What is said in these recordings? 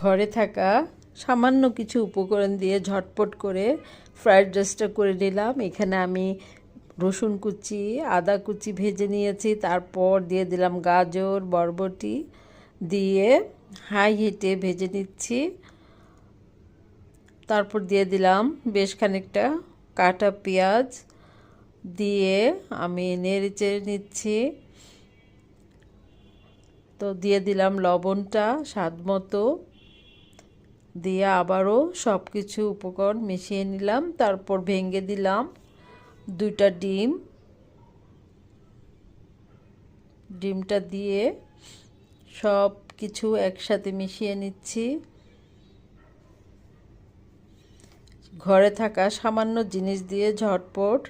ঘরে থাকা সামান্য কিছু উপকরণ দিয়ে ঝটপট করে ফ্রাইড রাইসটা করে নিলাম। এখানে আমি রসুন কুচি, আদা কুচি ভেজে নিয়েছি, তারপর দিয়ে দিলাম গাজর, বরবটি দিয়ে হাই হিটে ভেজে নিচ্ছি। তারপর দিয়ে দিলাম বেশ খানিকটা কাটা পেঁয়াজ দিয়ে আমি নেড়েচেড়ে নিচ্ছি। তো দিয়ে দিলাম লবণটা স্বাদ মতো, দিয়ে আবারও সব কিছু উপকরণ মিশিয়ে নিলাম। তারপর ভেঙে দিলাম 2টা ডিম। ডিমটা দিয়ে সব কিছু একসাথে মিশিয়ে নিচ্ছি। ঘরে থাকা সামান্য জিনিস দিয়ে ঝটপট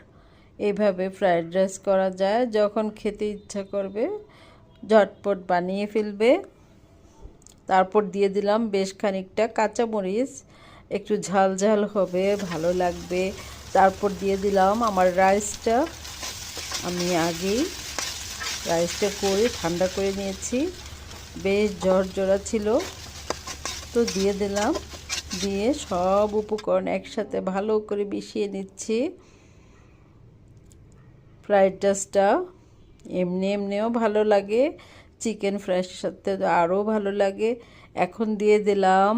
এইভাবে ফ্রাইড রাইস করা যায়। যখন খেতে ইচ্ছা করবে ঝটপট বানিয়ে ফেলবে। তারপর দিয়ে দিলাম বেশ খানিকটা কাঁচামরিচ, একটু ঝাল ঝাল হবে, ভালো লাগবে। তারপর দিয়ে দিলাম আমার রাইসটা। আমি আগেই রাইসটা করে ঠান্ডা করে নিয়েছি, বেশ ঝরঝরা ছিল। তো দিয়ে দিলাম, দিয়ে সব উপকরণ একসাথে ভালো করে মিশিয়ে নিচ্ছি। ফ্রাইড রাইসটা এমনিও ভালো লাগে, চিকেন ফ্রাইয়ের সাথে তো আরও ভালো লাগে। এখন দিয়ে দিলাম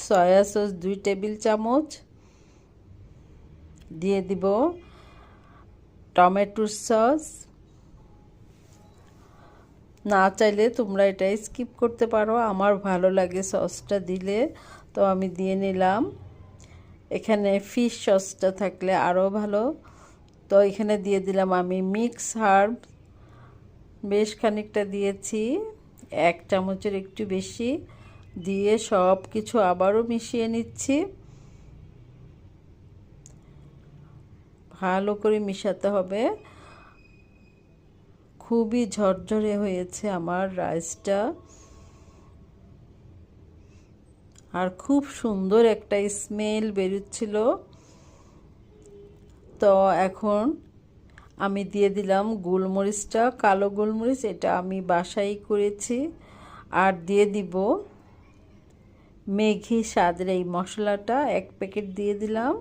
সয়া সস 2 টেবিল চামচ, দিয়ে দিব টমেটো সস। না চাইলে তোমরা এটা স্কিপ করতে পারো, আমার ভালো লাগে সসটা দিলে, তো আমি দিয়ে নিলাম। এখানে ফিশ সসটা থাকলে আরও ভালো। তো এখানে দিয়ে দিলাম আমি মিক্স হার্ব, বেশ খানিকটা দিয়েছি, 1 চামচের একটু বেশি, দিয়ে সব কিছু আবারও মিশিয়ে নিচ্ছি। ভালো করে মিশাতে হবে। খুবই ঝরঝরে হয়েছে আমার রাইসটা, আর খুব সুন্দর একটা স্মেল বেরোচ্ছিল। তো এখন আমি দিয়ে দিলাম গোলমরিচটা, কালো গোলমরিচ, এটা আমি বাসায় করেছি। আর দিয়ে দিব ম্যাগি স্বাদের এই মশলাটা 1 প্যাকেট দিয়ে দিলাম।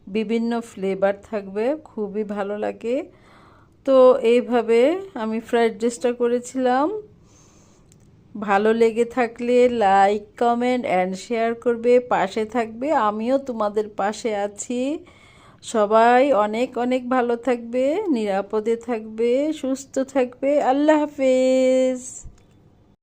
বিভিন্ন ফ্লেভার থাকবে, খুবই ভালো লাগে। তো এইভাবে আমি ফ্রাইড রাইসটা করেছিলাম। ভালো লেগে থাকলে লাইক, কমেন্ট অ্যান্ড শেয়ার করবে, পাশে থাকবে। আমিও তোমাদের পাশে আছি। সবাই অনেক অনেক ভালো থাকবে, নিরাপদে থাকবে, সুস্থ থাকবে। আল্লাহ হাফেজ।